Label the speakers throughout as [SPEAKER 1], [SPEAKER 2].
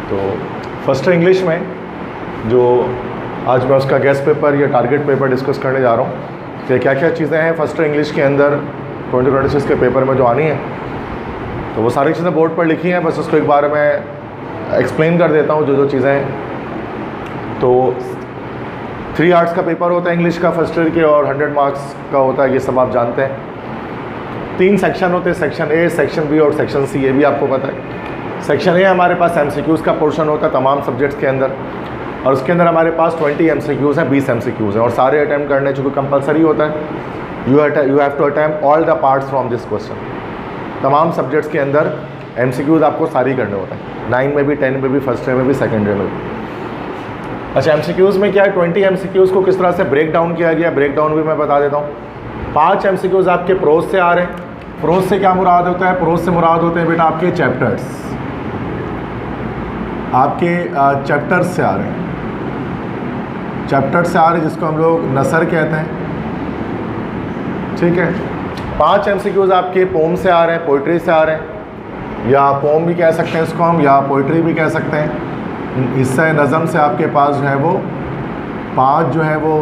[SPEAKER 1] तो first English में जो आज मैं उसका गेस्ट पेपर या टारगेट पेपर डिस्कस करने जा रहा हूँ कि क्या क्या चीज़ें हैं फर्स्ट इंग्लिश के अंदर 2026 के पेपर में जो आनी है। तो वो सारी चीज़ें बोर्ड पर लिखी हैं, बस उसको एक बार मैं एक्सप्लेन कर देता हूँ जो चीज़ें हैं। तो 3 आर्ट्स का पेपर होता है इंग्लिश का फर्स्ट ईयर के, और 100 मार्क्स का होता है, ये सब आप जानते हैं। 3 सेक्शन होते हैं, सेक्शन ए, सेक्शन बी और सेक्शन सी, ये भी आपको पता है। सेक्शन ए हमारे पास एमसीक्यूज़ का पोर्शन होता है तमाम सब्जेक्ट्स के अंदर, और उसके अंदर हमारे पास 20 एमसीक्यूज़ हैं, 20 एमसीक्यूज़ हैं, और सारे अटैम्प्ट करने चूँकि कंपलसरी होता है। You have to attempt all the parts from this question. तमाम सब्जेक्ट्स के अंदर एमसीक्यूज़ आपको सारी करने होते हैं, 9 में भी, 10 में भी, फर्स्ट ईयर में भी, सेकेंड ईयर में भी। अच्छा, एमसीक्यूज़ में क्या है, 20 एमसीक्यूज़ को किस तरह से ब्रेक डाउन किया गया, ब्रेक डाउन भी मैं बता देता हूँ। 5 एमसीक्यूज़ आपके प्रोज से आ रहे हैं। प्रोज से क्या मुराद होता है? प्रोज से मुराद होते हैं बेटा आपके चैप्टर्स, आपके चैप्टर्स से आ रहे हैं, चैप्टर्स से आ रहे हैं, जिसको हम लोग नसर कहते हैं। ठीक है। 5 एमसीक्यूज़ आपके पोम से आ रहे हैं, पोइट्री से आ रहे हैं, या पोम भी कह सकते हैं इसको हम, या पोइट्री भी कह सकते हैं। हिस्सा नज़म से आपके पास जो है वो 5 जो है वो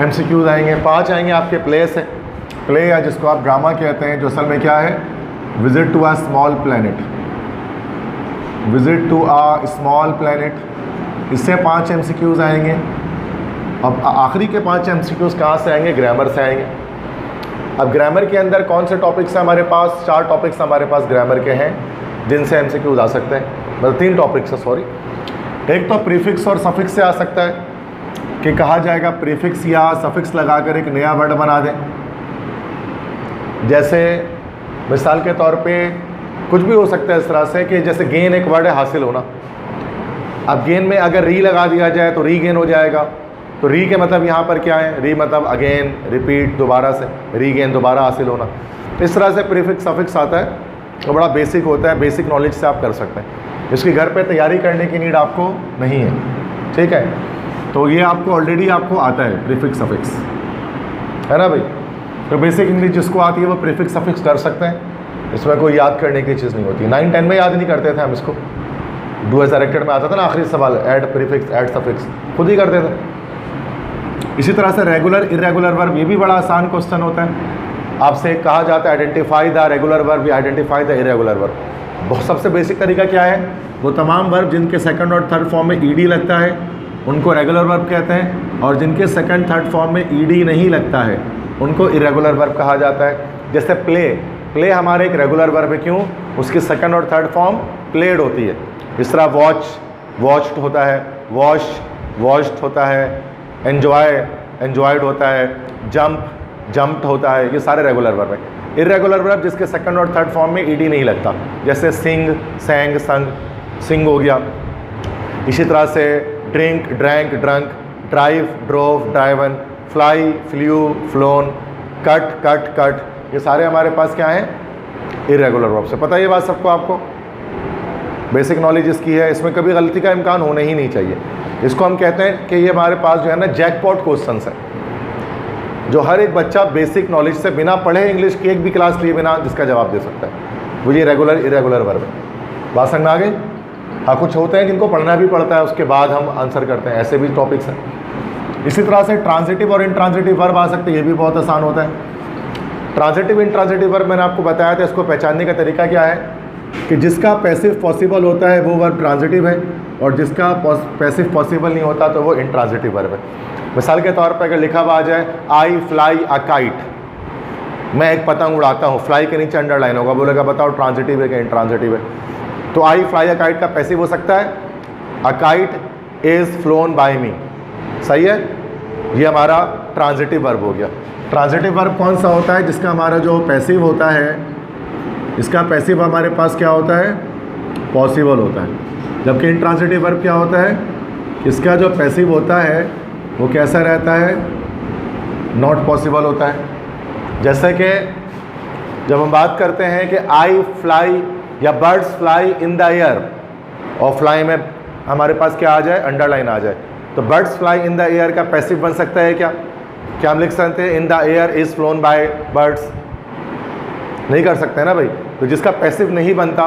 [SPEAKER 1] एमसीक्यूज़ आएंगे। 5 आएंगे आपके प्ले से, प्ले या जिसको आप ड्रामा कहते हैं, जो असल में क्या है, visit to a small planet, visit to a small planet, इससे 5 एमसीक्यूज़ आएंगे। अब आखिरी के 5 एमसीक्यूज़ कहाँ से आएंगे? ग्रामर से आएंगे। अब ग्रामर के अंदर कौन से टॉपिक्स हैं हमारे पास? 4 टॉपिक्स हमारे पास ग्रामर के हैं जिनसे एमसीक्यूज़ आ सकते हैं, मतलब 3 टॉपिक्स है, सॉरी। एक तो प्रीफिक्स और सफिक्स से आ सकता है कि कहा जाएगा प्रीफिक्स या सफिक्स लगाकर एक नया वर्ड बना दें। जैसे मिसाल के तौर पे कुछ भी हो सकता है इस तरह से कि जैसे गेन एक वर्ड है, हासिल होना। अब गेन में अगर री लगा दिया जाए तो री गेन हो जाएगा। तो री के मतलब यहाँ पर क्या है? री मतलब अगेन, रिपीट, दोबारा से, री गेन दोबारा हासिल होना। इस तरह से प्रीफिक्स सफिक्स आता है, तो बड़ा बेसिक होता है, बेसिक नॉलेज से आप कर सकते हैं। इसकी घर पे तैयारी करने की नीड आपको नहीं है, ठीक है। तो ये आपको ऑलरेडी आपको आता है प्रीफिक्स सफिक्स, है ना भाई। तो बेसिक इंग्लिश जिसको आती है वो प्रीफिक्स सफिक्स कर सकते हैं, इसमें कोई याद करने की चीज़ नहीं होती। 9-10 में याद नहीं करते थे हम इसको, डू एज डायरेक्टेड में आता था ना आखिरी सवाल, ऐड प्रीफिक्स, ऐड सफिक्स, खुद ही करते थे। इसी तरह से रेगुलर इरेगुलर वर्ब, ये भी बड़ा आसान क्वेश्चन होता है। आपसे कहा जाता है आइडेंटिफाई द रेगुलर वर्ब या आइडेंटिफाई द इरेगुलर वर्ब। बहुत सबसे बेसिक तरीका क्या है? वो तमाम वर्ब जिनके सेकंड और थर्ड फॉर्म में ईडी लगता है उनको रेगुलर वर्ब कहते हैं, और जिनके सेकंड थर्ड फॉर्म में ईडी नहीं लगता है उनको इरेगुलर वर्ब कहा जाता है। जैसे प्ले, प्ले हमारे एक रेगुलर वर्ब है, क्यों? उसकी सेकंड और थर्ड फॉर्म प्लेड होती है। इस तरह वॉच, वॉच्ड होता है, वॉश, वॉश्ड होता है, एन्जॉय, एन्जॉयड होता है, जंप, जंप्ड होता है। ये सारे रेगुलर वर्ब है। इरेगुलर वर्ब जिसके सेकंड और थर्ड फॉर्म में ईडी नहीं लगता, जैसे सिंग, सैंग, संग, सिंग हो गया। इसी तरह से drink, drank, drunk, drive, drove, driven, fly, flu, phloem, cut, cut, cut, ये सारे हमारे पास क्या हैं? इरेगुलर वर्ब से। पता है ये बात सबको? आपको बेसिक नॉलेज इसकी है, इसमें कभी गलती का इम्कान होना ही नहीं चाहिए। इसको हम कहते हैं कि ये हमारे पास जो है ना जैकपॉट क्वेश्चन है, जो हर एक बच्चा बेसिक नॉलेज से बिना पढ़े इंग्लिश की एक भी क्लास लिए बिना जिसका जवाब दे सकता है। वो ये रेगुलर इरेगुलर वर्ब है। बात समझ में आ गई? हाँ, कुछ होते हैं जिनको पढ़ना भी पड़ता है, उसके बाद हम आंसर करते हैं, ऐसे भी टॉपिक्स हैं। इसी तरह से ट्रांजिटिव और इंट्रांजिटिव वर्ब आ सकते हैं, ये भी बहुत आसान होता है। ट्रांजिटिव इंट्रांजिटिव वर्ब मैंने आपको बताया था, इसको पहचानने का तरीका क्या है कि जिसका पैसिव पॉसिबल होता है वो वर्ब ट्रांजिटिव है, और जिसका पैसिव पॉसिबल नहीं होता तो वो इंट्रांजिटिव वर्ब है। मिसाल के तौर पर अगर लिखा हुआ आ जाए आई फ्लाई अ काइट, मैं एक पतंग उड़ाता हूँ, फ्लाई के नीचे अंडरलाइन होगा, बोलेगा बताओ ट्रांजिटिव है कि इंट्रांजिटिव है। तो आई फ्लाई अ काइट का पैसिव हो सकता है a kite is flown by me, सही है। ये हमारा ट्रांजिटिव वर्ब हो गया। ट्रांजिटिव वर्ब कौन सा होता है? जिसका हमारा जो पैसिव होता है, इसका पैसिव हमारे पास क्या होता है? पॉसिबल होता है। जबकि इंट्रांजिटिव वर्ब क्या होता है? इसका जो पैसिव होता है वो कैसा रहता है? नॉट पॉसिबल होता है। जैसे कि जब हम बात करते हैं कि आई फ्लाई या birds fly in the air, और फ्लाई में हमारे पास क्या आ जाए? अंडरलाइन आ जाए, तो birds fly in the air का पैसिव बन सकता है क्या? क्या हम लिख सकते हैं in the air is flown bye birds? नहीं कर सकते ना भाई। तो जिसका पैसिव नहीं बनता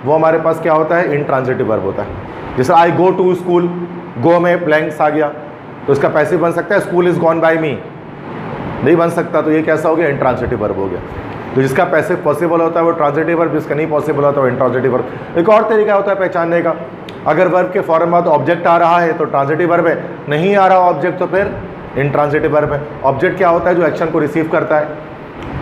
[SPEAKER 1] वो हमारे पास क्या होता है, इंट्रांजिटिव वर्ब होता है। जैसे आई गो टू स्कूल, गो में ब्लैंक्स आ गया तो इसका पैसिव बन सकता है स्कूल इज़ गॉन बाय मी, नहीं बन सकता, तो ये कैसा हो गया, इंट्रांजिटिव वर्ब हो गया। तो जिसका पैसिव पॉसिबल होता है वो ट्रांजिटिव वर्ब, जिसका नहीं पॉसिबल होता है वो इंट्रांजिटिव वर्ब। एक और तरीका होता है पहचानने का, अगर वर्ब के फौरन बाद ऑब्जेक्ट आ रहा है तो ट्रांजिटिव वर्ब है, नहीं आ रहा ऑब्जेक्ट तो फिर इंट्रांजिटिव वर्ब है। ऑब्जेक्ट क्या होता है, जो एक्शन को रिसीव करता है।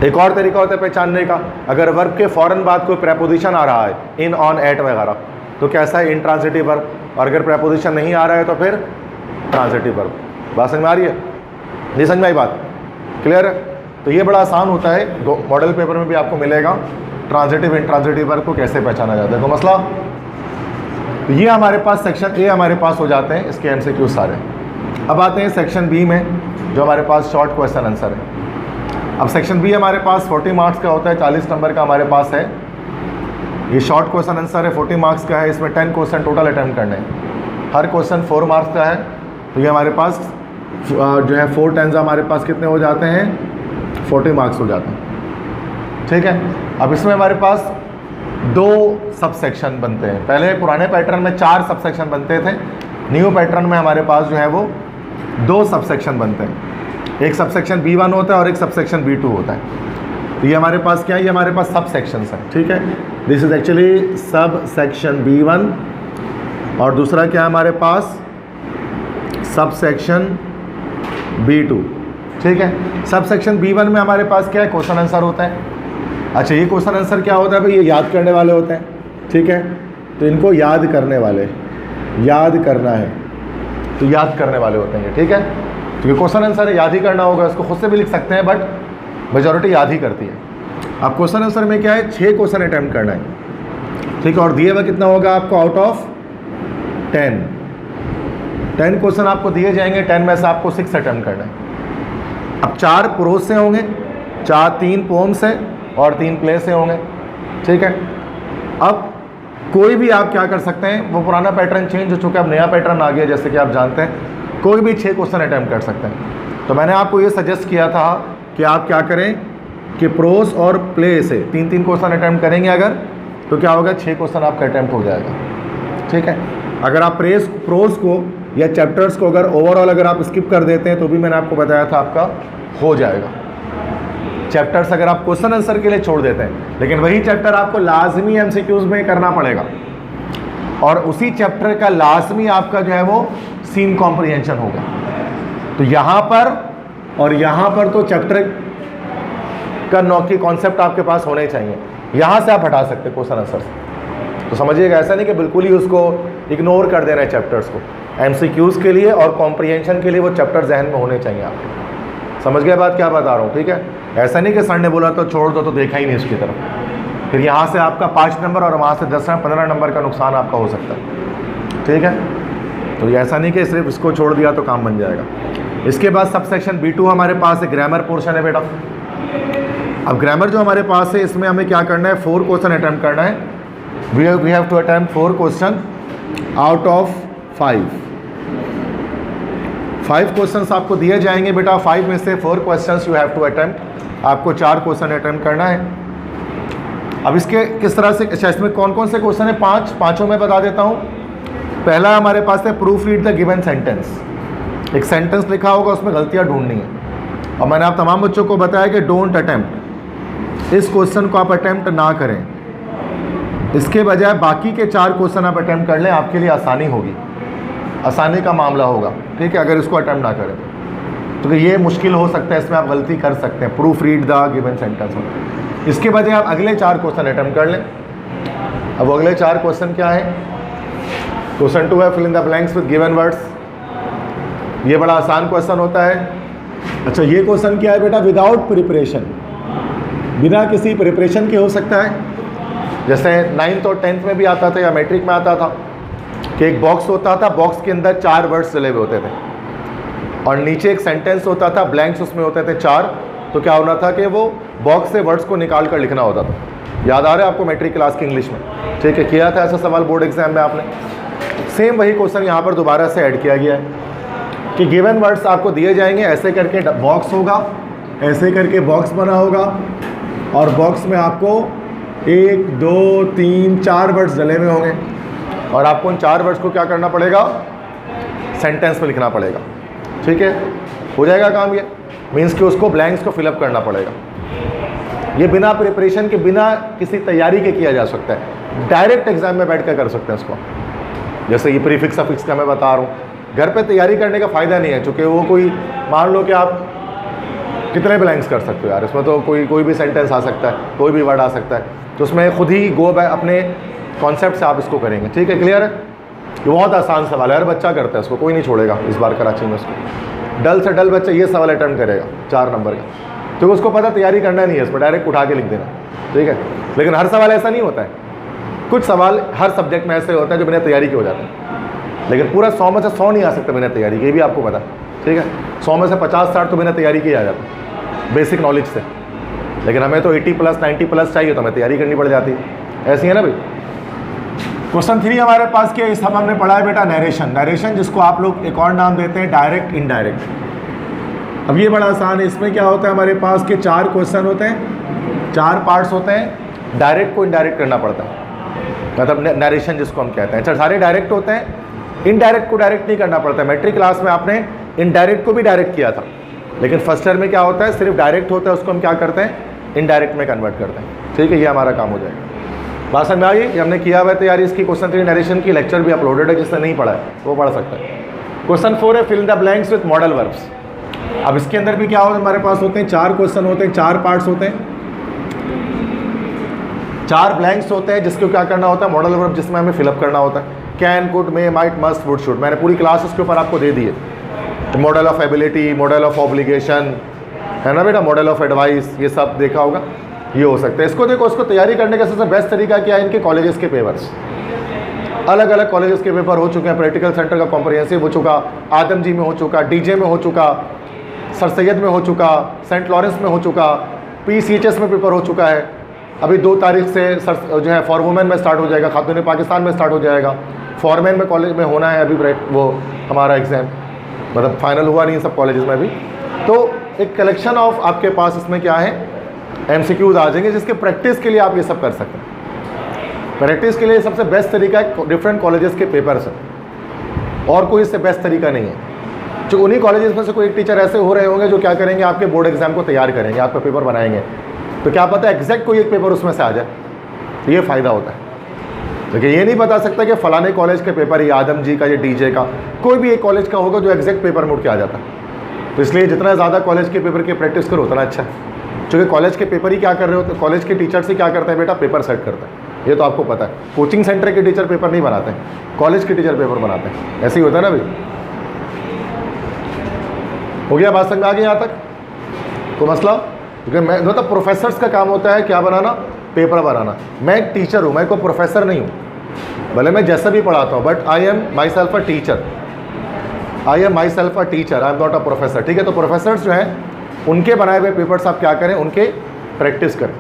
[SPEAKER 1] एक और तरीका होता है पहचानने का, अगर वर्ब के फौरन बाद कोई प्रेपोजिशन आ रहा है, इन, ऑन, एट वगैरह, तो कैसा है, इंट्रांजिटिव वर्ब। और अगर प्रेपोजिशन नहीं आ रहा है तो फिर ट्रांजिटिव वर्ब। बात समझ में आ रही है, नहीं समझ में आई बात, क्लियर है? तो ये बड़ा आसान होता है, मॉडल पेपर में भी आपको मिलेगा ट्रांजिटिव इंट्रांजिटिव वर्ब को कैसे पहचाना जाता है। तो मसला, तो ये हमारे पास सेक्शन ए हमारे पास हो जाते हैं, इसके एमसीक्यू सारे। अब आते हैं सेक्शन बी में, जो हमारे पास शॉर्ट क्वेश्चन आंसर है। अब सेक्शन बी हमारे पास 40 मार्क्स का होता है, 40 नंबर का हमारे पास है। ये शॉर्ट क्वेश्चन आंसर है, 40 मार्क्स का है। इसमें 10 क्वेश्चन टोटल अटैम्प्ट करने हैं, हर क्वेश्चन 4 मार्क्स का है। तो ये हमारे पास जो है 4 10 हमारे पास कितने हो जाते हैं, 40 मार्क्स हो जाते हैं, ठीक है। अब इसमें हमारे पास 2 सब सेक्शन बनते हैं। पहले पुराने पैटर्न में 4 सब सेक्शन बनते थे, न्यू पैटर्न में हमारे पास जो है वो 2 सब सेक्शन बनते हैं। एक सब सेक्शन B1 होता है और एक सब सेक्शन B2 होता है। तो ये हमारे पास क्या है, ये हमारे पास सब सेक्शंस हैं, ठीक है। This is actually sub section B1 और दूसरा क्या है हमारे पास, सब सेक्शन B2, ठीक है। सब सेक्शन B1 में हमारे पास क्या है, क्वेश्चन आंसर होता है। अच्छा, ये क्वेश्चन आंसर क्या होता है भाई, ये याद करने वाले होते हैं, ठीक है। तो इनको याद करने वाले, याद करना है तो याद करने वाले होते हैं ये, ठीक है। क्योंकि क्वेश्चन आंसर याद ही करना होगा, इसको खुद से भी लिख सकते हैं बट मेजॉरिटी याद ही करती है। अब क्वेश्चन आंसर में क्या है, 6 क्वेश्चन अटैम्प्ट करना है, ठीक है। और दिए हुआ कितना होगा आपको, आउट ऑफ 10 क्वेश्चन आपको दिए जाएंगे, 10 में से आपको 6 अटैम्प्ट करना है। अब 4 प्रोज से होंगे, 3 पोम से और 3 प्ले से होंगे, ठीक है। अब कोई भी आप क्या कर सकते हैं, वो पुराना पैटर्न चेंज हो चुका है, अब नया पैटर्न आ गया, जैसे कि आप जानते हैं कोई भी 6 क्वेश्चन अटैम्प्ट कर सकते हैं। तो मैंने आपको ये सजेस्ट किया था कि आप क्या करें कि प्रोज और प्ले से 3-3 क्वेश्चन अटैम्प्ट करेंगे अगर, तो क्या होगा, 6 क्वेश्चन आपका अटैम्प्ट हो जाएगा, ठीक है। अगर आप प्रोज को या चैप्टर्स को अगर ओवरऑल अगर आप स्किप कर देते हैं तो भी मैंने आपको बताया था आपका हो जाएगा। चैप्टर्स अगर आप क्वेश्चन आंसर के लिए छोड़ देते हैं, लेकिन वही चैप्टर आपको लाजमी एमसीक्यूज में करना पड़ेगा, और उसी चैप्टर का लाजमी आपका जो है वो सीन कॉम्प्रिहेंशन होगा। तो यहाँ पर और यहाँ पर तो चैप्टर का नौकी कॉन्सेप्ट आपके पास होने चाहिए, यहाँ से आप हटा सकते हैं क्वेश्चन आंसर से। तो समझिएगा, ऐसा नहीं कि बिल्कुल ही उसको इग्नोर कर देना है चैप्टर्स को। एमसीक्यूज़ के लिए और कॉम्प्रिहेंशन के लिए वो चैप्टर जहन में होने चाहिए आपके। समझ गए बात क्या बता रहा हूँ, ठीक है। ऐसा नहीं कि सर ने बोला तो छोड़ दो, तो देखा ही नहीं उसकी तरफ, फिर यहाँ से आपका 5 नंबर और वहाँ से 10-15 नंबर का नुकसान आपका हो सकता है, ठीक है। तो ऐसा नहीं कि सिर्फ इसको छोड़ दिया तो काम बन जाएगा। इसके बाद सब सेक्शन B2 हमारे पास है, ग्रामर पोर्शन है बेटा। अब ग्रामर जो हमारे पास है, इसमें हमें क्या करना है, 4 क्वेश्चन अटैम्प्ट करना है। We have to attempt 4 question out of 5 questions आपको दिए जाएंगे बेटा। 5 में से 4 questions you have to attempt, आपको 4 क्वेश्चन अटैम्प्ट करना है। अब इसके किस तरह से, अच्छा इसमें कौन कौन से क्वेश्चन है, 5 पाँचों में बता देता हूँ। पहला हमारे पास है proof read the given sentence. एक सेंटेंस लिखा होगा, उसमें गलतियाँ ढूंढनी है। और मैंने आप तमाम बच्चों को बताया कि डोंट अटैम्प्ट, इस क्वेश्चन को आप अटैम्प्ट ना करें, इसके बजाय बाकी के 4 क्वेश्चन आप अटैम्प्ट कर लें, आपके लिए आसानी होगी, आसानी का मामला होगा, ठीक है, अगर इसको अटैम्प्ट ना करें तो ये मुश्किल हो सकता है, इसमें आप गलती कर सकते हैं proof read the given sentence में। इसके बजाय आप अगले 4 क्वेश्चन अटैम्प्ट कर लें। अब अगले 4 क्वेश्चन क्या है, क्वेश्चन 2 है fill in the blanks with given words. ये बड़ा आसान क्वेश्चन होता है। अच्छा, ये क्वेश्चन क्या है बेटा, विदाउट प्रिपरेशन, बिना किसी प्रिपरेशन के हो सकता है। जैसे 9th और 10th में भी आता था या मैट्रिक में आता था कि एक बॉक्स होता था, बॉक्स के अंदर 4 वर्ड्स चले हुए होते थे और नीचे एक सेंटेंस होता था, ब्लैंक्स उसमें होते थे 4। तो क्या होना था कि वो बॉक्स से वर्ड्स को निकाल कर लिखना होता था। याद आ रहा है आपको मैट्रिक क्लास की इंग्लिश में, ठीक है, किया था ऐसा सवाल बोर्ड एग्जाम में आपने। सेम वही क्वेश्चन यहाँ पर दोबारा से ऐड किया गया है कि गिवन वर्ड्स आपको दिए जाएंगे, ऐसे करके बॉक्स होगा, ऐसे करके बॉक्स बना होगा और बॉक्स में आपको 1 2 3 4 वर्ड्स डले हुए होंगे और आपको उन 4 वर्ड्स को क्या करना पड़ेगा, सेंटेंस में लिखना पड़ेगा। ठीक है, हो जाएगा काम ये, मीन्स कि उसको ब्लैंक्स को फिलअप करना पड़ेगा। ये बिना प्रिपरेशन के, बिना किसी तैयारी के किया जा सकता है, डायरेक्ट एग्जाम में बैठ कर कर सकते हैं इसको। जैसे ये प्रीफिक्स अफिक्स का मैं बता रहा हूँ, घर पे तैयारी करने का फ़ायदा नहीं है, चूँकि वो कोई, मान लो कि आप कितने ब्लैंक्स कर सकते हो यार, इसमें तो कोई भी सेंटेंस आ सकता है, कोई भी वर्ड आ सकता है, तो उसमें खुद ही गो बाय अपने कॉन्सेप्ट से आप इसको करेंगे। ठीक है, क्लियर है? ये बहुत आसान सवाल है, हर बच्चा करता है इसको, कोई नहीं छोड़ेगा इस बार कराची में इसको। डल से डल बच्चा ये सवाल अटेम्प्ट करेगा 4 नंबर का, क्योंकि उसको पता तैयारी करना नहीं है, इसमें डायरेक्ट उठा के लिख देना। ठीक है, लेकिन हर सवाल ऐसा नहीं होता है, कुछ सवाल हर सब्जेक्ट में ऐसे होता है जो बिना तैयारी के हो जाते हैं, लेकिन पूरा 100 में से 100 नहीं आ सकता बिना तैयारी के, ये भी आपको पता। ठीक है, 100 में से 50-60 तो बिना तैयारी के ही आ जाता है, बेसिक नॉलेज से। लेकिन हमें तो 80+ 90+ चाहिए, तो हमें तैयारी करनी पड़ जाती है। ऐसी है ना भाई। क्वेश्चन 3 हमारे पास क्या, इस हमने पढ़ा है बेटा नरेशन। नरेशन जिसको आप लोग एक और नाम देते हैं डायरेक्ट इनडायरेक्ट। अब ये बड़ा आसान है, इसमें क्या होता है हमारे पास के 4 क्वेश्चन होते हैं, 4 पार्ट्स होते हैं, डायरेक्ट को इनडायरेक्ट करना पड़ता है, मतलब नरेशन जिसको हम कहते हैं। अच्छा, सारे डायरेक्ट होते हैं, इनडायरेक्ट को डायरेक्ट नहीं करना पड़ता है। मैट्रिक क्लास में आपने इनडायरेक्ट को भी डायरेक्ट किया था, लेकिन फर्स्ट ईयर में क्या होता है, सिर्फ डायरेक्ट होता है, उसको हम क्या करते हैं, इनडायरेक्ट में कन्वर्ट करते हैं। ठीक है, ये हमारा काम हो जाएगा। बात समझ में आई? ये हमने किया हुआ है तैयारी इसकी। क्वेश्चन 3 नरेशन की लेक्चर भी अपलोडेड है, जिसने नहीं पढ़ा है वो पढ़ सकता है। क्वेश्चन 4 है fill the blanks with modal verbs. अब इसके अंदर भी क्या होता है, हमारे पास होते हैं 4 क्वेश्चन होते हैं, 4 पार्ट्स होते हैं, 4 ब्लैंक्स होते हैं, जिसको क्या करना होता है, मॉडल वर्ब, जिसमें हमें फिलअप करना होता है। Can, could, may, might, must, would, should. मैंने पूरी क्लास इसके ऊपर आपको दे दी है। Model of ability, model of obligation, है ना बेटा, मॉडल ऑफ एडवाइस, ये सब देखा होगा। ये हो सकता है। इसको देखो, इसको तैयारी करने का सबसे बेस्ट तरीका क्या है, इनके कॉलेजेस के पेपर्स, अलग अलग कॉलेजेस के पेपर हो चुके हैं। प्रैक्टिकल सेंटर का कॉम्प्रिहेंसिव हो चुका, आदमजी में हो चुका, डीजे में हो चुका, सर सैयद में हो चुका, सेंट लॉरेंस में हो चुका, PCHS में पेपर हो चुका है। अभी 2 तारीख से सर जो है फॉर वुमेन में स्टार्ट हो जाएगा, खातून पाकिस्तान में स्टार्ट हो जाएगा, फॉरमैन में कॉलेज में होना है अभी वो हमारा एग्ज़ाम, मतलब फाइनल हुआ नहीं सब कॉलेजेस में अभी। तो एक कलेक्शन ऑफ आपके पास इसमें क्या है, MCQs आ जाएंगे, जिसके प्रैक्टिस के लिए आप ये सब कर सकते हैं। प्रैक्टिस के लिए सबसे बेस्ट तरीका है डिफरेंट कॉलेजेस के पेपर्स है, और कोई इससे बेस्ट तरीका नहीं है। जो उन्हीं कॉलेजेस में से कोई एक टीचर ऐसे हो रहे होंगे जो क्या करेंगे, आपके बोर्ड एग्जाम को तैयार करेंगे, आपका पेपर बनाएंगे, तो क्या पता एग्जैक्ट कोई एक पेपर उसमें से आ जाए, तो ये फ़ायदा होता है। देखिए, ये नहीं बता सकता कि फ़लाने कॉलेज के पेपर, ये आदम जी का, ये डीजे का, कोई भी एक कॉलेज का होगा जो एग्जैक्ट पेपर में उठ के आ जाता है। तो इसलिए जितना ज़्यादा कॉलेज के पेपर की प्रैक्टिस करो उतना अच्छा है, क्योंकि कॉलेज के पेपर ही क्या कर रहे हो, तो कॉलेज के टीचर से क्या करते हैं बेटा, पेपर सेट करते हैं। ये तो आपको पता है, कोचिंग सेंटर के टीचर पेपर नहीं बनाते हैं, कॉलेज के टीचर पेपर बनाते हैं। ऐसे ही होता है ना भाई। हो गया, बात समझ में आ गई यहाँ तक? तो मसला, क्योंकि मैं मतलब प्रोफेसर्स का काम होता है क्या बनाना, पेपर बनाना। मैं एक टीचर हूँ, मैं कोई प्रोफेसर नहीं हूँ, भले मैं जैसा भी पढ़ाता हूँ, but I am my self a teacher, I am my self a teacher, I am not a professor. ठीक है, तो प्रोफेसर्स जो हैं उनके बनाए हुए पेपर्स आप क्या करें, उनके प्रैक्टिस करें।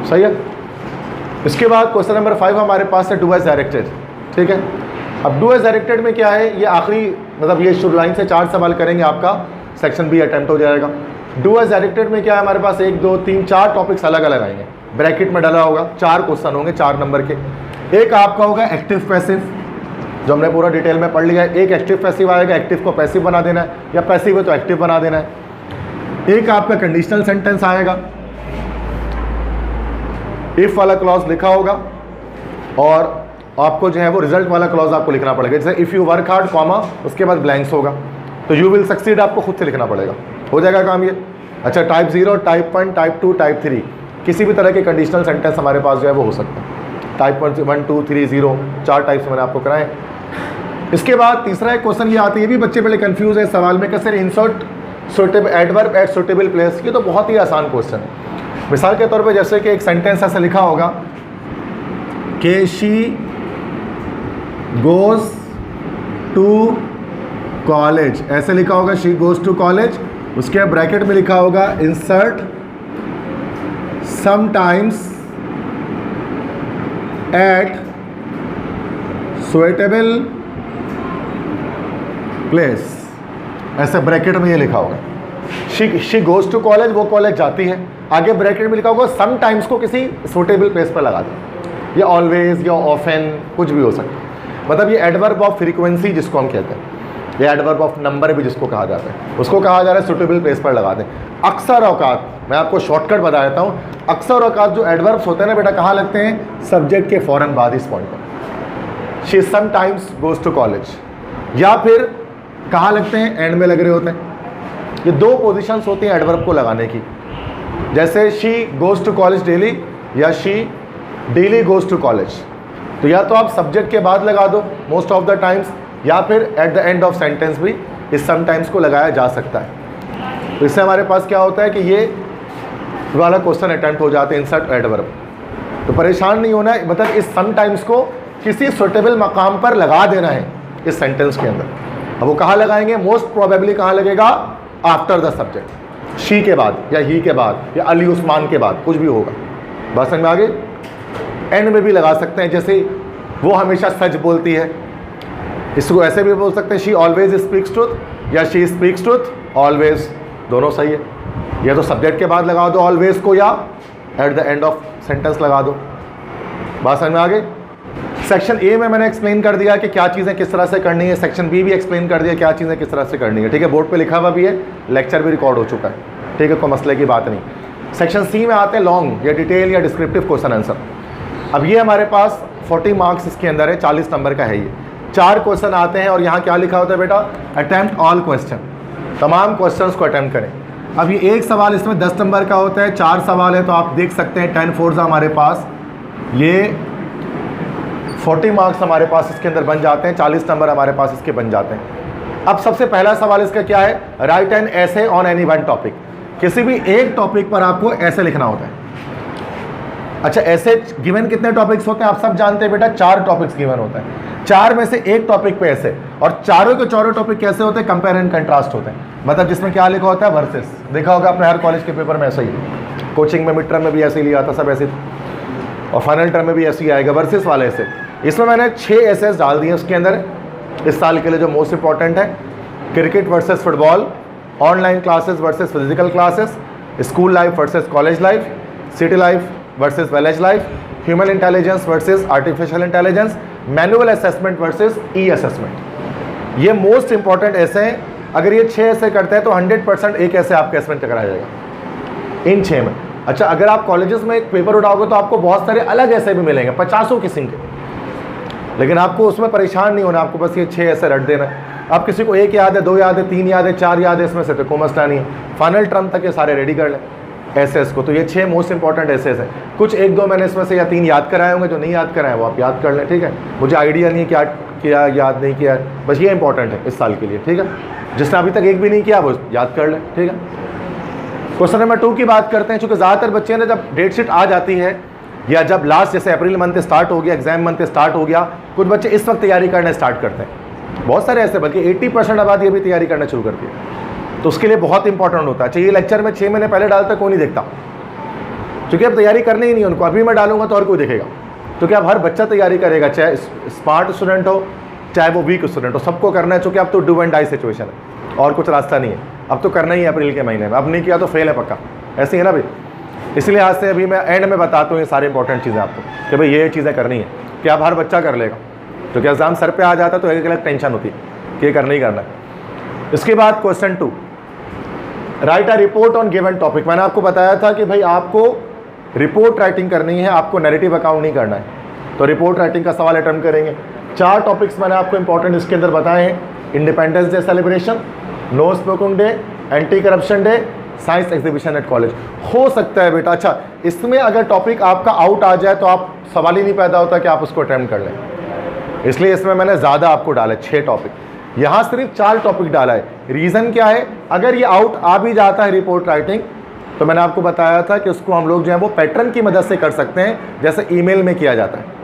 [SPEAKER 1] सही है। इसके बाद क्वेश्चन नंबर 5 हमारे पास है डू एज डायरेक्टेड। ठीक है, अब डू एज डायरेक्टेड में क्या है, ये आखिरी मतलब ये शुरू लाइन से 4 सवाल करेंगे, आपका सेक्शन भी अटैम्प्ट हो जाएगा। डू एज डायरेक्टेड में क्या है, हमारे पास 1 2 3 4 टॉपिक्स अलग अलग आएंगे, ब्रैकेट में डला होगा, 4 क्वेश्चन होंगे 4 नंबर के। एक आपका होगा एक्टिव पैसिव, जो हमने पूरा डिटेल में पढ़ लिया है। एक एक्टिव पैसिव आएगा, एक्टिव को पैसिव बना देना है, या पैसिव है तो एक्टिव बना देना है। एक आपका कंडीशनल सेंटेंस आएगा, इफ वाला क्लॉज लिखा होगा, और आपको जो है वो रिजल्ट वाला क्लॉज आपको लिखना पड़ेगा। जैसे if you work hard comma, उसके बाद ब्लैंक्स होगा, तो यू विल सक्सीड आपको खुद से लिखना पड़ेगा। हो जाएगा काम ये। अच्छा, टाइप 0, टाइप 1, टाइप 2, टाइप 3, किसी भी तरह के कंडीशनल सेंटेंस हमारे पास जो है वो हो सकता है। टाइप 1 2 3 0 4 टाइप्स मैंने आपको कराए। इसके बाद तीसरा एक क्वेश्चन ये आता है, ये भी बच्चे बड़े कंफ्यूज है सवाल में, कैसे insert suitable adverb at suitable place. ये तो बहुत ही आसान क्वेश्चन है। मिसाल के तौर पे जैसे कि एक सेंटेंस ऐसे लिखा होगा कि शी गोज़ टू कॉलेज, ऐसे लिखा होगा शी गोज़ टू कॉलेज, उसके ब्रैकेट में लिखा होगा insert sometimes at suitable place, ऐसे ब्रैकेट में ये लिखा होगा। She she goes to college, वो कॉलेज जाती है, आगे ब्रैकेट में लिखा होगा समटाइम्स को किसी सूटेबल प्लेस पर लगा दें, या ऑलवेज या ऑफन, कुछ भी हो सकता है। मतलब ये एडवर्ब ऑफ फ्रीक्वेंसी जिसको हम कहते हैं, या एडवर्ब ऑफ नंबर भी जिसको कहा जाता है, उसको कहा जा रहा है सूटेबल प्लेस पर लगा दें। अक्सर औकात, मैं आपको शॉर्टकट बता देता हूँ, अक्सर औकात जो एडवर्ब्स होते हैं ना बेटा, कहाँ लगते हैं? सब्जेक्ट के फ़ौरन बाद इस पॉइंट पर। She sometimes goes to college, या फिर कहाँ लगते हैं? एंड में लग रहे होते हैं। ये दो पोजीशंस होती हैं एडवर्ब को लगाने की, जैसे she goes to college daily या she daily goes to college. तो या तो आप सब्जेक्ट के बाद लगा दो मोस्ट ऑफ द टाइम्स, या फिर at the end of sentence भी इस समटाइम्स को लगाया जा सकता है। तो इससे हमारे पास क्या होता है कि ये वाला क्वेश्चन अटेम्प्ट हो जाते हैं, इंसर्ट एडवर्ब। तो परेशान नहीं होना है, मतलब इस समटाइम्स को किसी सुटेबल मकाम पर लगा देना है इस सेंटेंस के अंदर। अब वो कहाँ लगाएंगे? मोस्ट प्रोबेबली कहाँ लगेगा? आफ्टर द सब्जेक्ट, शी के बाद या ही के बाद या अली उस्मान के बाद, कुछ भी होगा। बात समझ में आगे? एंड में भी लगा सकते हैं, जैसे वो हमेशा सच बोलती है, इसको ऐसे भी बोल सकते हैं शी ऑलवेज स्पीक्स ट्रुथ या शी स्पीक्स ट्रुथ ऑलवेज, दोनों सही है। या तो सब्जेक्ट के बाद लगा दो ऑलवेज को, या at the end of sentence लगा दो। बात समझ में आ गई? सेक्शन ए में मैंने एक्सप्लेन कर दिया कि क्या चीज़ें किस तरह से करनी है, सेक्शन बी भी एक्सप्लेन कर दिया क्या चीज़ें किस तरह से करनी है। ठीक है, बोर्ड पे लिखा हुआ भी है, लेक्चर भी रिकॉर्ड हो चुका है। ठीक है, कोई मसले की बात नहीं। सेक्शन सी में आते हैं लॉन्ग या डिटेल या डिस्क्रिप्टिव क्वेश्चन आंसर। अब ये हमारे पास 40 मार्क्स इसके अंदर है, 40 नंबर का है ये। 4 क्वेश्चन आते हैं और यहाँ क्या लिखा होता है बेटा? अटैम्प्ट ऑल क्वेश्चन, तमाम क्वेश्चंस को अटैम्प्ट करें। अब ये एक सवाल इसमें 10 नंबर का होता है, 4 सवाल है, तो आप देख सकते हैं 10 4 हमारे पास ये 40 मार्क्स हमारे पास इसके अंदर बन जाते हैं, 40 नंबर हमारे पास इसके बन जाते हैं। अब सबसे पहला सवाल इसका क्या है? राइट एन ऐसे ऑन एनी वन टॉपिक। किसी भी एक टॉपिक पर आपको ऐसे लिखना होता है। अच्छा, ऐसे गिवन कितने टॉपिक्स होते हैं आप सब जानते हैं बेटा? 4 टॉपिक्स गिवन होता है, 4 में से एक टॉपिक पे ऐसे, और चारों के चारों टॉपिक कैसे होते हैं? कंपेयर एंड कंट्रास्ट होते हैं। मतलब जिसमें क्या लिखा होता है? वर्सेस। देखा होगा आपने हर कॉलेज के पेपर में ऐसा ही, कोचिंग में मिड टर्म में भी ऐसे ही लिया था, सब ऐसे, और फाइनल टर्म में भी ऐसे ही आएगा, वर्सेस वाले ऐसे। इसमें मैंने 6 एसेस डाल दिए उसके अंदर इस साल के लिए, जो मोस्ट इंपॉर्टेंट है। Cricket versus football, online classes versus physical classes, school life versus college life, city life versus village life, human intelligence versus artificial intelligence, manual assessment versus e assessment. ये मोस्ट इंपॉर्टेंट ऐसे हैं। अगर ये 6 ऐसे करते हैं तो 100% एक ऐसे आपका असेसमेंट कराया जाएगा इन 6 में। अच्छा, अगर आप कॉलेजेस में एक पेपर उठाओगे तो आपको बहुत सारे अलग ऐसे भी मिलेंगे, 50 किस्म के, लेकिन आपको उसमें परेशान नहीं होना, आपको बस ये 6 ऐसे रट देना है। आप किसी को 1 याद है, 2 याद है, 3 याद है, 4 याद है, इसमें से तो कोई मसला नहीं है। फाइनल टर्म तक ये सारे रेडी कर लें एसेस को। तो ये 6 मोस्ट इंपॉर्टेंट एसेस हैं। कुछ 1-2 मैंने इसमें से या 3 याद कराए होंगे, जो नहीं याद कराए वो आप याद कर लें। ठीक है, मुझे आइडिया नहीं है क्या किया याद नहीं किया, बस ये इंपॉर्टेंट है इस साल के लिए। ठीक है, जिसने अभी तक एक भी नहीं किया वो याद कर लें। ठीक है, क्वेश्चन नंबर 2 की बात करते हैं। चूँकि ज़्यादातर बच्चे ने जब डेट शीट आ जाती है, या जब लास्ट जैसे अप्रैल मंथ स्टार्ट हो गया, एग्जाम मंथ स्टार्ट हो गया, कुछ बच्चे इस वक्त तैयारी करना स्टार्ट करते हैं। बहुत सारे ऐसे, बल्कि 80% आबादी अभी तैयारी करना शुरू करती है। तो उसके लिए बहुत इंपॉर्टेंट होता है। चाहिए लेक्चर में 6 महीने पहले डालता कोई नहीं देखता, क्योंकि अब तैयारी करनी ही नहीं उनको। अभी मैं डालूंगा तो और कोई देखेगा, क्योंकि अब हर बच्चा तैयारी करेगा, चाहे स्मार्ट स्टूडेंट हो चाहे वो वीक स्टूडेंट हो, सबको करना है। चूँकि अब तो डू एंड डाई सिचुएशन है और कुछ रास्ता नहीं है, अब तो करना ही है अप्रैल के महीने में। अब नहीं किया तो फेल है पक्का, ऐसे ही है ना भाई। इसलिए आज से अभी मैं एंड में बताता हूँ ये सारी इंपॉर्टेंट चीज़ें आपको, कि भाई ये चीज़ें करनी है, कि अब हर बच्चा कर लेगा। क्योंकि एग्जाम सर पे आ जाता है तो एक अलग टेंशन होती है कि ये करना ही करना है। इसके बाद question 2, right a report on given topic. मैंने आपको बताया था कि भाई आपको रिपोर्ट राइटिंग करनी है, आपको नैरेटिव अकाउंट नहीं करना है। तो रिपोर्ट राइटिंग का सवाल अटेम्प्ट करेंगे। 4 टॉपिक्स मैंने आपको इंपॉर्टेंट इसके अंदर बताए हैं: independence day celebration, no smoking day, anti corruption day, science exhibition at college. हो सकता है बेटा, अच्छा इसमें अगर टॉपिक आपका आउट आ जाए तो आप सवाल ही नहीं पैदा होता कि आप उसको अटेम्प्ट कर लें, इसलिए इसमें मैंने ज़्यादा आपको डाला 6 टॉपिक, यहाँ सिर्फ 4 टॉपिक डाला है। रीज़न क्या है? अगर ये आउट आ भी जाता है रिपोर्ट राइटिंग, तो मैंने आपको बताया था कि उसको हम लोग जो है वो पैटर्न की मदद से कर सकते हैं, जैसे ईमेल में किया जाता है।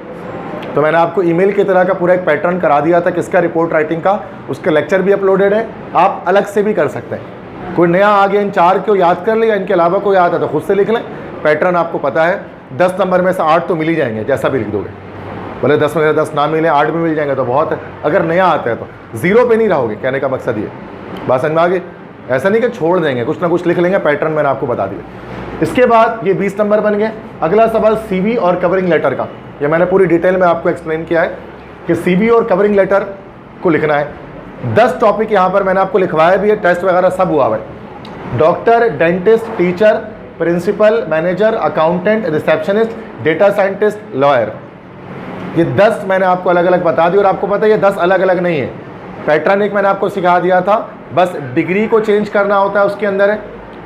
[SPEAKER 1] तो मैंने आपको ईमेल की तरह का पूरा एक पैटर्न करा दिया था किसका, रिपोर्ट राइटिंग का। उसका लेक्चर भी अपलोडेड है, आप अलग से भी कर सकते हैं। कोई नया आ गया, इन 4 को याद कर ले, या इनके अलावा कोई याद है तो खुद से लिख लें। पैटर्न आपको पता है, 10 नंबर में से 8 तो मिल ही जाएंगे, जैसा भी लिख दोगे। भले 10 में से 10 ना मिले, 8 भी मिल जाएंगे तो बहुत है। अगर नया आता है तो 0 पे नहीं रहोगे, कहने का मकसद ये। बात समझ में आ गई? ऐसा नहीं कि छोड़ देंगे, कुछ ना कुछ लिख लेंगे, पैटर्न मैंने आपको बता दिया। इसके बाद ये 20 नंबर बन गए। अगला सवाल CV और कवरिंग लेटर का, ये मैंने पूरी डिटेल में आपको एक्सप्लेन किया है कि CV और कवरिंग लेटर को लिखना है। 10 टॉपिक यहाँ पर मैंने आपको लिखवाया भी है, टेस्ट वगैरह सब हुआ है। Doctor, dentist, teacher, principal, manager, accountant, receptionist, data scientist, lawyer, ये 10 मैंने आपको अलग अलग बता दी। और आपको पता है ये 10 अलग अलग नहीं है, पैटर्न एक मैंने आपको सिखा दिया था, बस डिग्री को चेंज करना होता है उसके अंदर है,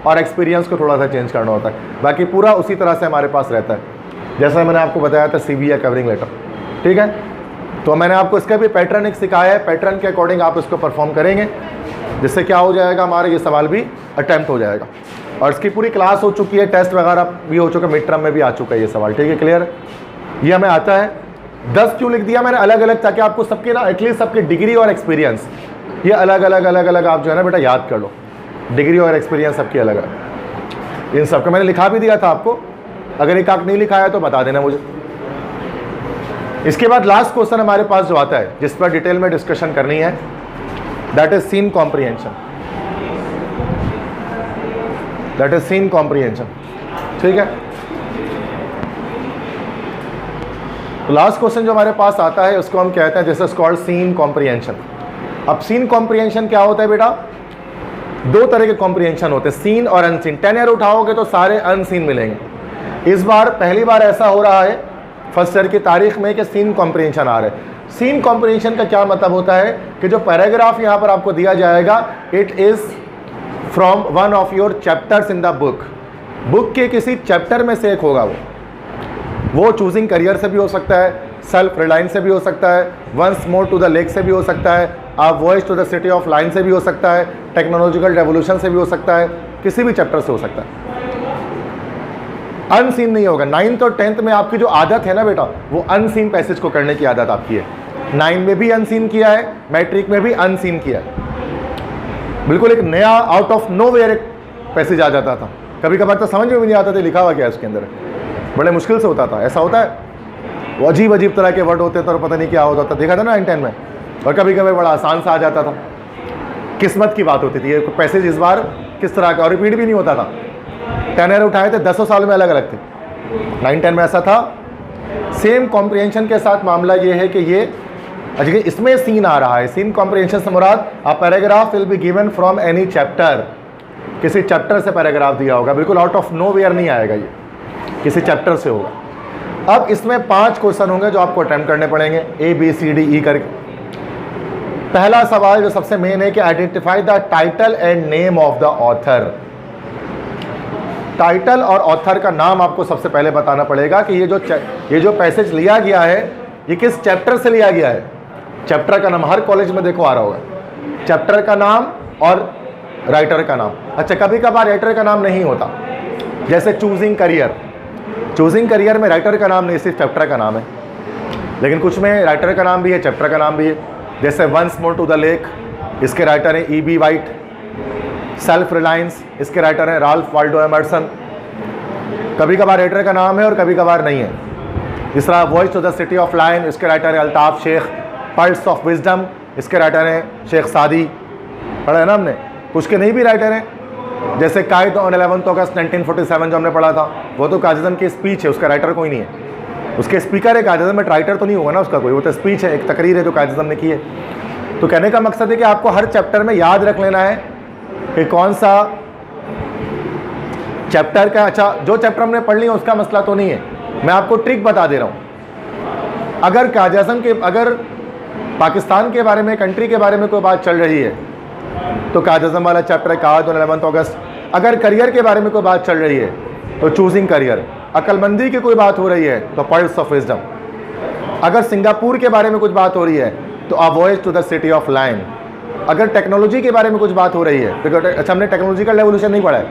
[SPEAKER 1] और एक्सपीरियंस को थोड़ा सा चेंज करना होता है, बाकी पूरा उसी तरह से हमारे पास रहता है जैसा मैंने आपको बताया था CV या कवरिंग लेटर। ठीक है, तो मैंने आपको इसका भी पैटर्न एक सिखाया है, पैटर्न के अकॉर्डिंग आप इसको परफॉर्म करेंगे, जिससे क्या हो जाएगा, हमारा ये सवाल भी अटैम्प्ट हो जाएगा। और इसकी पूरी क्लास हो चुकी है, टेस्ट वगैरह भी हो चुका है, मिड टर्म में भी आ चुका है ये सवाल। ठीक है, क्लियर, ये हमें आता है। 10 क्यों लिख दिया मैंने अलग अलग, ताकि आपको सबके ना एटलीस्ट सबके डिग्री और एक्सपीरियंस ये अलग अलग आप जो है ना बेटा याद कर लो, डिग्री और एक्सपीरियंस सबकी अलग अलग। इन सबका मैंने लिखा भी दिया था आपको, अगर एक आप नहीं लिखाया तो बता देना मुझे। इसके बाद लास्ट क्वेश्चन हमारे पास जो आता है, जिस पर डिटेल में डिस्कशन करनी है, that is seen comprehension. That is seen comprehension. ठीक है, तो लास्ट क्वेश्चन जो हमारे पास आता है उसको हम कहते हैं this is called scene comprehension. अब सीन कॉम्प्रिहेंशन क्या होता है बेटा, 2 तरह के कॉम्प्रिहेंशन होते हैं, सीन और अनसीन। 10 ईयर उठाओगे तो सारे अनसीन मिलेंगे। इस बार पहली बार ऐसा हो रहा है फर्स्ट ईयर की तारीख में कि सीन कॉम्प्रिहेंशन आ रहा है। सीन कॉम्प्रिहेंशन का क्या मतलब होता है कि जो पैराग्राफ यहाँ पर आपको दिया जाएगा, it is from one of your chapters in the book, book के किसी चैप्टर में से एक होगा। वो चूजिंग करियर से भी हो सकता है, सेल्फ रिलायंस से भी हो सकता है, once more to the lake से भी हो सकता है, a voice to the city of line से भी हो सकता है, टेक्नोलॉजिकल रेवोल्यूशन से भी हो सकता है, किसी भी चैप्टर से हो सकता है। अनसीन नहीं होगा। 9th और 10th में आपकी जो आदत है ना बेटा, वो अनसीन पैसेज को करने की आदत आपकी है। 9 में भी अनसीन किया है, मैट्रिक में भी अनसीन किया है। बिल्कुल एक नया आउट ऑफ नोवेयर एक पैसेज आ जाता था, कभी कभार तो समझ में भी नहीं आता था लिखा हुआ क्या है उसके अंदर, बड़े मुश्किल से होता था। ऐसा होता है, वो अजीब अजीब तरह के वर्ड होते थे और पता नहीं क्या होता था, देखा था ना 9-10 में। और कभी कभी बड़ा आसान सा आ जाता था, किस्मत की बात होती थी। ये पैसेज इस बार किस तरह का, और रिपीट भी नहीं होता था। 10 ईयर उठाए थे, 10 साल में अलग अलग थे। 9-10 में ऐसा था। सेम कॉम्प्रिहेंशन के साथ मामला ये है कि ये इसमें सीन आ रहा है। सीन कॉम्प्रिहेंशन से मुराद a paragraph will be given from any chapter, किसी चैप्टर से पैराग्राफ दिया होगा, बिल्कुल आउट ऑफ नोवेयर नहीं आएगा, ये किसी चैप्टर से होगा। अब इसमें 5 क्वेश्चन होंगे जो आपको अटेम्प्ट करने पड़ेंगे, ABCDE करके। पहला सवाल जो सबसे मेन है कि identify the title and name of the author. Title और ऑथर का नाम आपको सबसे पहले बताना पड़ेगा कि ये जो पैसेज लिया गया है ये किस चैप्टर से लिया गया है। चैप्टर का नाम हर कॉलेज में देखो आ रहा होगा, चैप्टर का नाम और राइटर का नाम। अच्छा, कभी कभार राइटर का नाम नहीं होता, जैसे चूजिंग करियर। चूजिंग करियर में राइटर का नाम नहीं, सिर्फ चैप्टर का नाम है। लेकिन कुछ में राइटर का नाम भी है, चैप्टर का नाम भी है। जैसे once more to the lake, इसके राइटर हैं E.B. वाइट। सेल्फ रिलायंस, इसके राइटर हैं राल्फ वाल्डो एमर्सन। कभी कभार राइटर का नाम है और कभी कभार नहीं है। इस तरह voice to the city of line, इसके राइटर हैं Altaf Shaikh. Pulse of wisdom, इसके राइटर हैं शेख सादी। पढ़ा है ना हमने। कुछ के नहीं भी राइटर हैं, जैसे कायद ऑन 11 अगस्त 1947 जो हमने पढ़ा था, वो तो कायद की स्पीच है, उसका राइटर कोई नहीं है। उसके स्पीकर है कायद में, राइटर तो नहीं होगा ना उसका कोई, वो तो स्पीच है, एक तकरीर है जो कायद ने की है। तो कहने का मकसद है कि आपको हर चैप्टर में याद रख लेना है कि कौन सा चैप्टर का। अच्छा, जो चैप्टर हमने पढ़ लिया उसका मसला तो नहीं है, मैं आपको ट्रिक बता दे रहा हूँ। अगर अगर पाकिस्तान के बारे में, कंट्री के बारे में कोई बात चल रही है तो कायद-ए-आज़म वाला चैप्टर है, कायद ऑन 11 अगस्त। अगर करियर के बारे में कोई बात चल रही है तो चूजिंग करियर। अक्लमंदी की कोई बात हो रही है तो पल्स ऑफ विजडम। अगर सिंगापुर के बारे में कुछ बात हो रही है तो a voice to the city of line. अगर टेक्नोलॉजी के बारे में कुछ बात हो रही है, अच्छा हमने टेक्नोलॉजिकल रेवोल्यूशन नहीं पढ़ा है,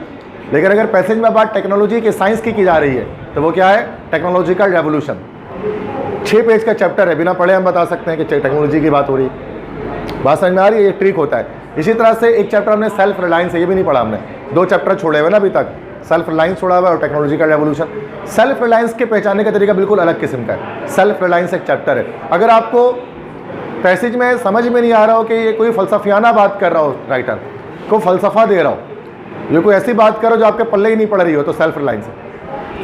[SPEAKER 1] लेकिन अगर पैसेज में बात टेक्नोलॉजी की, साइंस की जा रही है तो वो क्या है, टेक्नोलॉजिकल रेवोल्यूशन। 6 पेज का चैप्टर है, बिना पढ़े हम बता सकते हैं कि टेक्नोलॉजी की बात हो रही है। बात समझ में आ रही है, ये ट्रिक होता है। इसी तरह से एक चैप्टर हमने सेल्फ रिलायंस है, ये भी नहीं पढ़ा हमने, 2 चैप्टर छोड़े हुए ना अभी तक, सेल्फ रिलायंस छोड़ा हुआ है और टेक्नोलॉजिकल रेवोल्यूशन। सेल्फ रिलायंस के पहचानने का तरीका बिल्कुल अलग किस्म का है। सेल्फ रिलायंस एक चैप्टर है। अगर आपको पैसेज में समझ में नहीं आ रहा हो कि ये कोई फलसफियाना बात कर रहा हो राइटर, उसको फलसफा दे रहा हूँ। ये कोई ऐसी बात करो जो आपके पल्ले ही नहीं पड़ रही हो, तो सेल्फ रिलायंस है,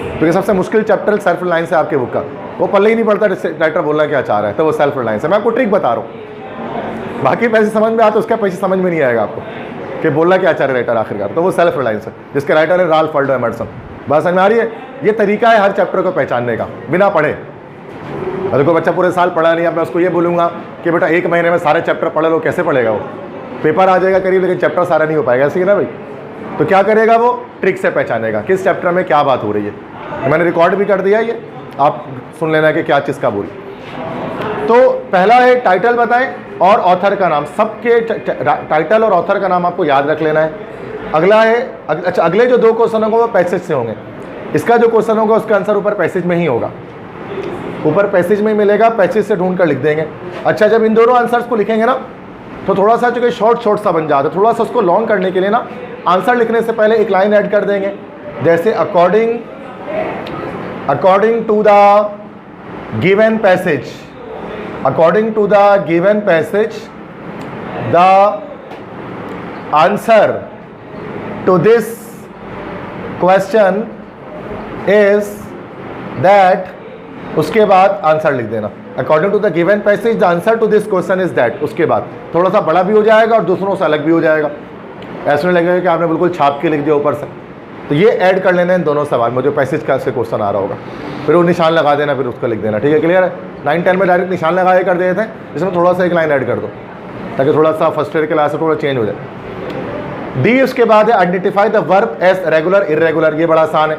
[SPEAKER 1] क्योंकि सबसे मुश्किल चैप्टर सेल्फ रिलायंस है आपके बुक का। वो पल्ले ही नहीं पड़ता राइटर बोलना क्या चाह रहा है, तो वो सेल्फ रिलायंस है। मैं आपको ट्रिक बता रहा हूँ, बाकी पैसे समझ में आते उसका पैसे समझ में नहीं आएगा आपको कि बोलना क्या चाह रहे राइटर आखिरकार। तो वो सेल्फ रिलायंस है, जिसके राइटर है राल्फ वाल्डो एमर्सन। बात समझ में आ रही है? ये तरीका है हर चैप्टर को पहचानने का बिना पढ़े। अगर कोई बच्चा पूरे साल पढ़ा नहीं, अब मैं उसको ये बोलूँगा कि बेटा 1 महीने में सारे चैप्टर पढ़ लो, कैसे पढ़ेगा वो? पेपर आ जाएगा करीब, लेकिन चैप्टर सारा नहीं हो पाएगा, ऐसे ही ना भाई। तो क्या करेगा वो? ट्रिक से पहचानेगा किस चैप्टर में क्या बात हो रही है। मैंने रिकॉर्ड भी कर दिया, ये आप सुन लेना कि क्या चीज़ का बोली। तो पहला है टाइटल बताएं और ऑथर का नाम। सबके टाइटल और ऑथर का नाम आपको याद रख लेना है। अगला है, अच्छा अगले जो 2 क्वेश्चन होंगे वो पैसेज से होंगे। इसका जो क्वेश्चन होगा उसका आंसर ऊपर पैसेज में ही होगा, ऊपर पैसेज में ही मिलेगा, पैसेज से ढूंढ कर लिख देंगे। अच्छा जब इन दोनों आंसर्स को लिखेंगे ना तो थोड़ा सा चूँकि शॉर्ट सा बन जाता है, थोड़ा सा उसको लॉन्ग करने के लिए ना आंसर लिखने से पहले एक लाइन ऐड कर देंगे, जैसे according to the given passage, according to the given passage the answer to this question is that, उसके बाद आंसर लिख देना। According to the given passage the answer to this question is that, उसके बाद थोड़ा सा बड़ा भी हो जाएगा और दूसरों से अलग भी हो जाएगा, ऐसे नहीं लगेगा कि आपने बिल्कुल छाप के लिख दिया ऊपर से। तो ये ऐड कर लेना इन दोनों सवाल में जो पैसेज का से क्वेश्चन आ रहा होगा, फिर वो निशान लगा देना, फिर उसको लिख देना। ठीक है, क्लियर है? 9-10 में डायरेक्ट निशान लगाए कर देते थे, इसमें थोड़ा सा एक लाइन ऐड कर दो ताकि थोड़ा सा फर्स्ट ईयर क्लास से थोड़ा चेंज हो जाए। डी उसके बाद है identify the verb as regular irregular. ये बड़ा आसान है,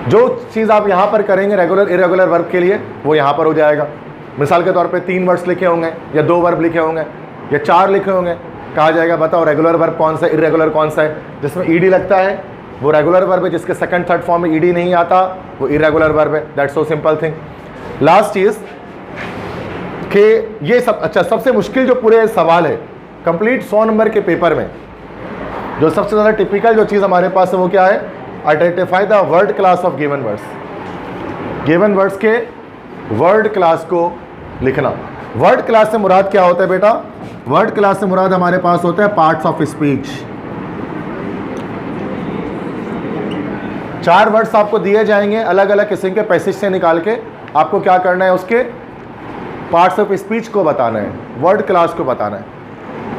[SPEAKER 1] जो चीज़ आप यहाँ पर करेंगे रेगुलर इरेगुलर वर्ब के लिए वो यहाँ पर हो जाएगा। मिसाल के तौर पे 3 वर्ड्स लिखे होंगे या 2 वर्ब लिखे होंगे या 4 लिखे होंगे, कहा जाएगा बताओ रेगुलर वर्ब कौन सा है, इरेगुलर कौन सा है। जिसमें ईडी लगता है वो रेगुलर वर्ब है, जिसके सेकंड थर्ड फॉर्म में ईडी नहीं आता वो इरेगुलर वर्ब है। That's so simple thing. Last चीज़ कि ये सब, अच्छा सबसे मुश्किल जो पूरे सवाल है कंप्लीट 100 नंबर के पेपर में, जो सबसे ज़्यादा टिपिकल जो चीज़ हमारे पास है वो क्या है? Identify the word class of given words. Given words के वर्ड क्लास को लिखना। वर्ड क्लास से मुराद क्या होता है बेटा? वर्ड क्लास से मुराद हमारे पास होता है पार्ट्स ऑफ स्पीच। 4 वर्ड्स आपको दिए जाएंगे अलग अलग किस्म के पैसेज से निकाल के, आपको क्या करना है? उसके पार्ट्स ऑफ स्पीच को बताना है, वर्ड क्लास को बताना है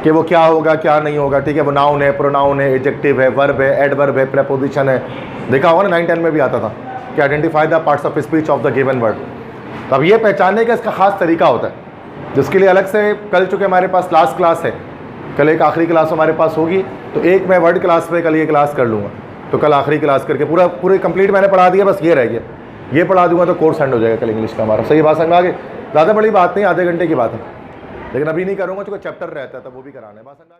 [SPEAKER 1] कि वो क्या होगा क्या नहीं होगा। ठीक है, वो नाउन है, प्रोनाउन है, एडजेक्टिव है, वर्ब है, एडवर्ब है, प्रेपोजिशन है। देखा होगा ना 9-10 में भी आता था कि identify the parts of speech of the given word. तो अब ये पहचानने का इसका खास तरीका होता है, जिसके लिए अलग से कल चूँकि हमारे पास लास्ट क्लास है, कल एक आखिरी क्लास हमारे पास होगी, तो एक मैं वर्ड क्लास पे कल ये क्लास कर लूँगा, तो कल आखिरी क्लास करके पूरे कंप्लीट मैंने पढ़ा दिया, बस ये रह गया, ये पढ़ा दूंगा तो कोर्स एंड हो जाएगा कल इंग्लिश का हमारा। सही बात समझ में आ गई? ज़्यादा बड़ी बात नहीं, आधे घंटे की बात है, लेकिन अभी नहीं करूँगा, चूँकि चैप्टर रहता है तब वो भी कराना है। बात समझ में आ गई?